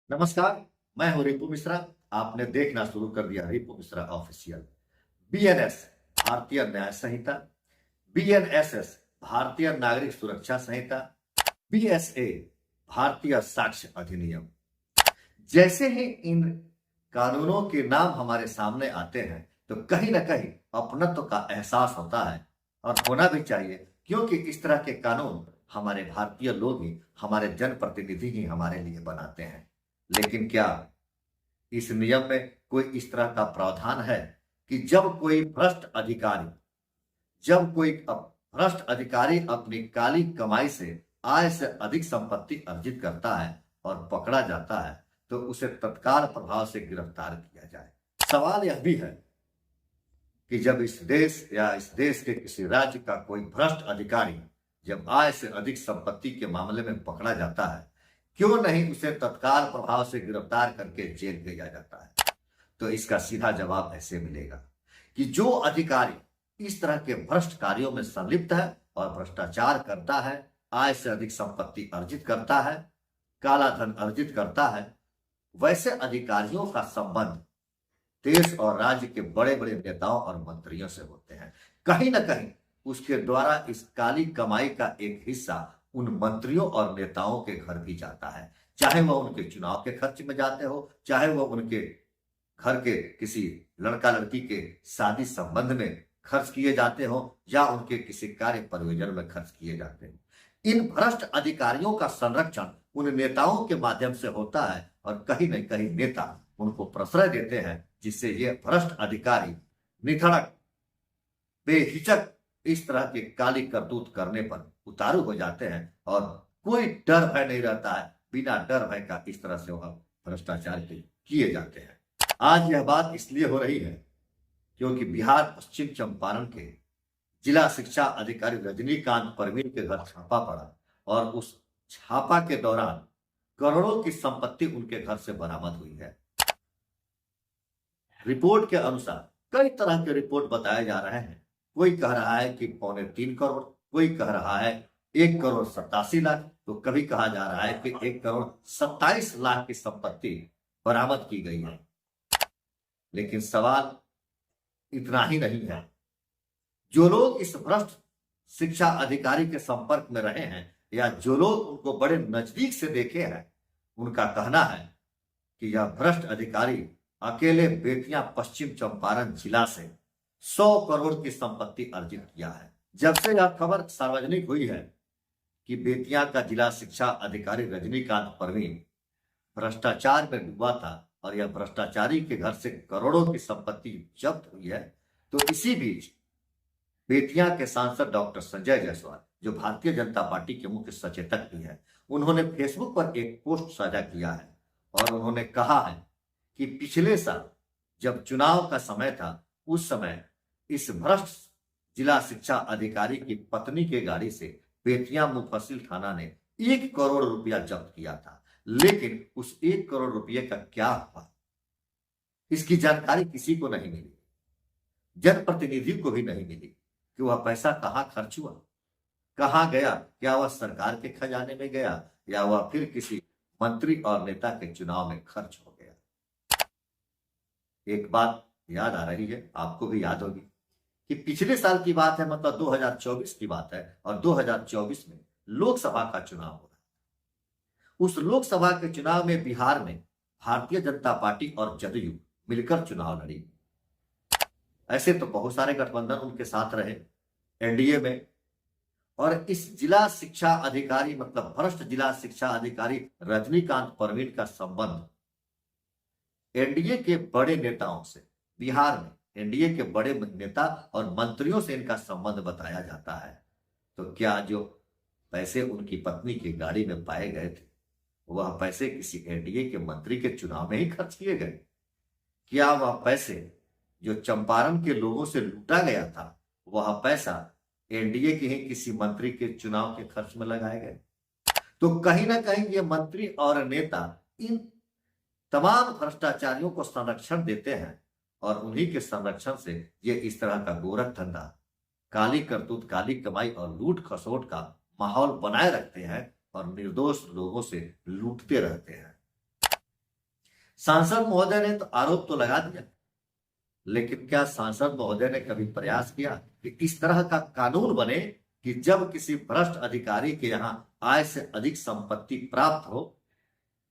नमस्कार। मैं हूं रिपु मिश्रा। आपने देखना शुरू कर दिया रिपु मिश्रा ऑफिशियल। बीएनएस भारतीय न्याय संहिता, बीएनएसएस भारतीय नागरिक सुरक्षा संहिता, बीएसए भारतीय साक्ष्य अधिनियम। जैसे ही इन कानूनों के नाम हमारे सामने आते हैं तो कहीं ना कहीं अपनत्व का एहसास होता है, और होना भी चाहिए, क्योंकि इस तरह के कानून हमारे भारतीय लोग ही, हमारे जनप्रतिनिधि ही हमारे लिए बनाते हैं। लेकिन क्या इस नियम में कोई इस तरह का प्रावधान है कि जब कोई भ्रष्ट अधिकारी अपनी काली कमाई से आय से अधिक संपत्ति अर्जित करता है और पकड़ा जाता है तो उसे तत्काल प्रभाव से गिरफ्तार किया जाए। सवाल यह भी है कि जब इस देश या इस देश के किसी राज्य का कोई भ्रष्ट अधिकारी जब आय से अधिक संपत्ति के मामले में पकड़ा जाता है, क्यों नहीं उसे तत्काल प्रभाव से गिरफ्तार करके जेल भेजा जाता है? तो इसका सीधा जवाब ऐसे मिलेगा कि जो अधिकारी इस तरह के भ्रष्ट कार्यों में संलिप्त है और भ्रष्टाचार करता है, आय से अधिक संपत्ति अर्जित करता है, काला धन अर्जित करता है, वैसे अधिकारियों का संबंध देश और राज्य के बड़े बड़े नेताओं और मंत्रियों से होते हैं। कहीं ना कहीं उसके द्वारा इस काली कमाई का एक हिस्सा उन मंत्रियों और नेताओं के घर भी जाता है, चाहे वह उनके चुनाव के खर्च में जाते हो, चाहे वह उनके घर के किसी लड़का लड़की के शादी संबंध में खर्च किए जाते हो, या उनके किसी कार्य परियोजना में खर्च किए जाते हो। इन भ्रष्ट अधिकारियों का संरक्षण उन नेताओं के माध्यम से होता है, और कहीं न कहीं नेता उनको प्रश्रय देते हैं, जिससे ये भ्रष्ट अधिकारी निधड़क बेहिचक इस तरह के काली करतूत करने पर उतारू हो जाते हैं, और कोई डर भय नहीं रहता है। बिना डर भय का इस तरह से वह भ्रष्टाचार किए जाते हैं। आज यह बात इसलिए हो रही है क्योंकि बिहार पश्चिम चंपारण के जिला शिक्षा अधिकारी रजनीकांत परवीन के घर छापा पड़ा, और उस छापा के दौरान करोड़ों की संपत्ति उनके घर से बरामद हुई है। रिपोर्ट के अनुसार कई तरह के रिपोर्ट बताए जा रहे हैं। कोई कह रहा है कि 3.25 करोड़, कोई कह रहा है 1,87,00,000, तो कभी कहा जा रहा है कि 1,27,00,000 की संपत्ति बरामद की गई है। लेकिन सवाल इतना ही नहीं है। जो लोग इस भ्रष्ट शिक्षा अधिकारी के संपर्क में रहे हैं, या जो लोग उनको बड़े नजदीक से देखे हैं, उनका कहना है कि यह भ्रष्ट अधिकारी अकेले बेतिया पश्चिम चंपारण जिला से 100 करोड़ की संपत्ति अर्जित किया है। जब से यह खबर सार्वजनिक हुई है कि बेतिया का जिला शिक्षा अधिकारी रजनीकांत परवीन भ्रष्टाचार में डूबा था, और यह भ्रष्टाचारी के घर से करोड़ों की संपत्ति जब्त हुई है, तो इसी बीच बेतिया के सांसद डॉक्टर संजय जायसवाल, जो भारतीय जनता पार्टी के मुख्य सचेतक भी हैं, उन्होंने फेसबुक पर एक पोस्ट साझा किया है, और उन्होंने कहा है कि पिछले साल जब चुनाव का समय था, उस समय इस भ्रष्ट जिला शिक्षा अधिकारी की पत्नी के गाड़ी से बेतिया मुफस्सिल थाना ने 1 करोड़ रुपया जब्त किया था। लेकिन उस 1 करोड़ रुपये का क्या हुआ, इसकी जानकारी किसी को नहीं मिली, जनप्रतिनिधि को भी नहीं मिली कि वह पैसा कहां खर्च हुआ, कहां गया। क्या वह सरकार के खजाने में गया, या वह फिर किसी मंत्री और नेता के चुनाव में खर्च हो गया। एक बात याद आ रही है, आपको भी याद होगी कि पिछले साल की बात है, मतलब 2024 की बात है, और 2024 में लोकसभा का चुनाव हो रहा है। उस लोकसभा के चुनाव में बिहार में भारतीय जनता पार्टी और जदयू मिलकर चुनाव लड़ी। ऐसे तो बहुत सारे गठबंधन उनके साथ रहे एनडीए में, और इस जिला शिक्षा अधिकारी, मतलब भ्रष्ट जिला शिक्षा अधिकारी रजनीकांत परवीन का संबंध एनडीए के बड़े नेताओं से, बिहार में एनडीए के बड़े नेता और मंत्रियों से इनका संबंध बताया जाता है। तो क्या जो पैसे उनकी पत्नी की गाड़ी में पाए गए थे, वह पैसे किसी एनडीए के मंत्री के चुनाव में ही खर्च किए गए? क्या वह पैसे जो चंपारण के लोगों से लूटा गया था, वह पैसा एनडीए के ही किसी मंत्री के चुनाव के खर्च में लगाए गए? तो कहीं ना कहीं ये मंत्री और नेता इन तमाम भ्रष्टाचारियों को संरक्षण देते हैं, और उन्हीं के संरक्षण से ये इस तरह का गोरख धंधा, काली करतूत, काली कमाई और लूट खसोट का माहौल बनाए रखते हैं, और निर्दोष लोगों से लूटते रहते हैं। सांसद महोदय ने तो आरोप तो लगा दिया, लेकिन क्या सांसद महोदय ने कभी प्रयास किया कि इस तरह का कानून बने कि जब किसी भ्रष्ट अधिकारी के यहां आय से अधिक संपत्ति प्राप्त हो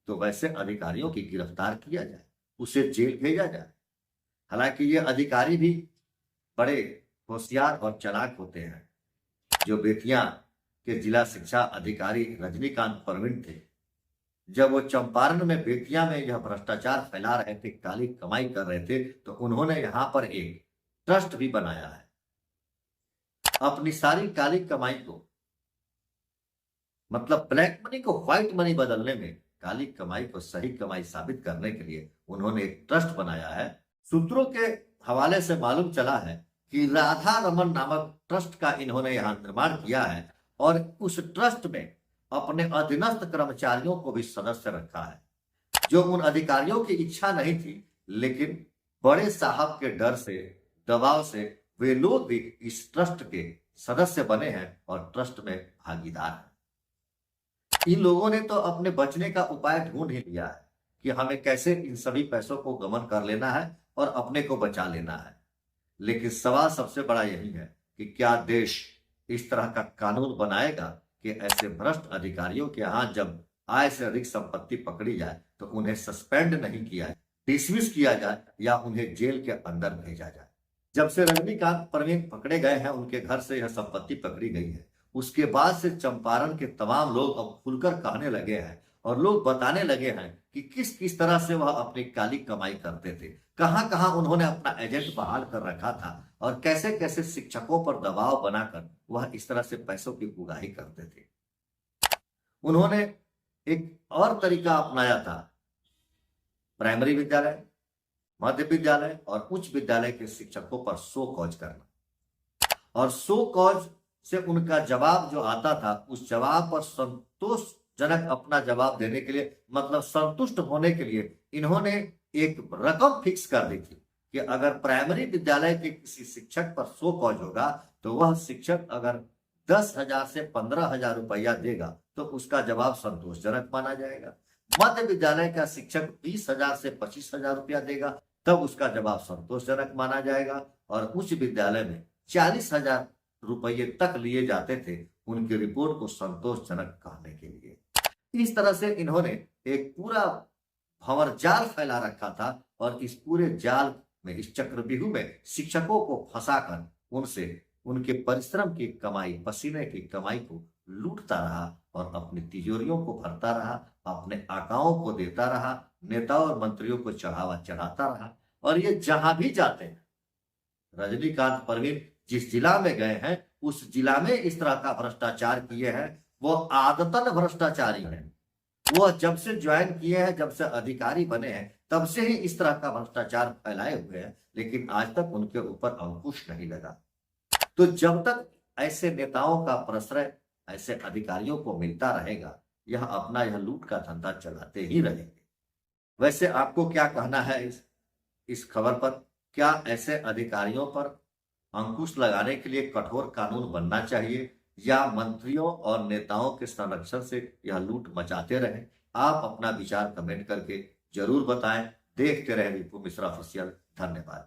तो वैसे अधिकारियों की गिरफ्तार किया जाए, उसे जेल भेजा जाए। हालांकि ये अधिकारी भी बड़े होशियार और चालाक होते हैं। जो बेतिया के जिला शिक्षा अधिकारी रजनीकांत परवीन थे, जब वो चंपारण में बेतिया में यह भ्रष्टाचार फैला रहे थे, काली कमाई कर रहे थे, तो उन्होंने यहां पर एक ट्रस्ट भी बनाया है। अपनी सारी काली कमाई को, मतलब ब्लैक मनी को व्हाइट मनी बदलने में, काली कमाई को सही कमाई साबित करने के लिए उन्होंने एक ट्रस्ट बनाया है। सूत्रों के हवाले से मालूम चला है कि राधा रमन नामक ट्रस्ट का इन्होंने यहां निर्माण किया है और उस ट्रस्ट में अपने अधीनस्थ कर्मचारियों को भी सदस्य रखा है। जो उन अधिकारियों की इच्छा नहीं थी, लेकिन बड़े साहब के डर से, दबाव से वे लोग भी इस ट्रस्ट के सदस्य बने हैं और ट्रस्ट में भागीदार हैं। इन लोगों ने तो अपने बचने का उपाय ढूंढ ही लिया है कि हमें कैसे इन सभी पैसों को गबन कर लेना है और अपने को बचा लेना है। लेकिन सवाल सबसे बड़ा यही है कि क्या देश इस तरह का कानून बनाएगा कि ऐसे भ्रष्ट अधिकारियों के यहां जब आय से अधिक संपत्ति पकड़ी जाए तो उन्हें सस्पेंड नहीं किया जाए, डिसमिस किया जाए या उन्हें जेल के अंदर भेजा जाए। जब से रजनीकांत परवीन पकड़े गए हैं, उनके घर से यह संपत्ति पकड़ी गई है, उसके बाद से चंपारण के तमाम लोग अब खुलकर कहने लगे हैं और लोग बताने लगे हैं कि किस किस तरह से वह अपनी काली कमाई करते थे, कहां कहां उन्होंने अपना एजेंट बहाल कर रखा था और कैसे कैसे शिक्षकों पर दबाव बनाकर वह इस तरह से पैसों की उगाही करते थे। उन्होंने एक और तरीका अपनाया था, प्राइमरी विद्यालय, मध्य विद्यालय और उच्च विद्यालय के शिक्षकों पर शो कॉज करना, और शो कॉज से उनका जवाब जो आता था, उस जवाब पर संतोषजनक अपना जवाब देने के लिए, मतलब संतुष्ट होने के लिए, इन्होंने एक रकम फिक्स कर दी थी कि अगर प्राइमरी विद्यालय के किसी शिक्षक पर शो कॉज होगा तो वह शिक्षक अगर 10,000 से 15,000 रुपया देगा तो उसका जवाब संतोषजनक माना जाएगा। मध्य विद्यालय का शिक्षक 20,000 से 25,000 रुपया देगा तब उसका जवाब संतोषजनक माना जाएगा, और उच्च विद्यालय में 40,000 रुपये तक लिए जाते थे उनकी रिपोर्ट को संतोषजनक कहने के लिए। इस तरह से इन्होंने एक पूरा भंवर जाल फैला रखा था और इस पूरे जाल में, इस चक्रव्यूह में शिक्षकों को फंसाकर उनसे उनके परिश्रम की कमाई, पसीने की कमाई को लूटता रहा और अपनी तिजोरियों को भरता रहा, अपने आकाओं को देता रहा, नेताओं और मंत्रियों को चढ़ावा चढ़ाता रहा। और ये जहां भी जाते हैं, रजनीकांत परवीन जिस जिला में गए हैं उस जिला में इस तरह का भ्रष्टाचार किए हैं। वो आदतन भ्रष्टाचारी हैं। वो जब से ज्वाइन किए हैं, जब से अधिकारी बने हैं, तब से ही इस तरह का भ्रष्टाचार फैलाए हुए हैं, लेकिन आज तक उनके ऊपर अंकुश नहीं लगा। तो जब तक ऐसे नेताओं का प्रश्रय ऐसे अधिकारियों को मिलता रहेगा, यह अपना यह लूट का धंधा चलाते ही रहेंगे। वैसे आपको क्या कहना है इस खबर पर? क्या ऐसे अधिकारियों पर अंकुश लगाने के लिए कठोर कानून बनना चाहिए या मंत्रियों और नेताओं के संरक्षण से यह लूट मचाते रहें? आप अपना विचार कमेंट करके जरूर बताएं। देखते रहें विपु मिश्रा ऑफिशियल। धन्यवाद।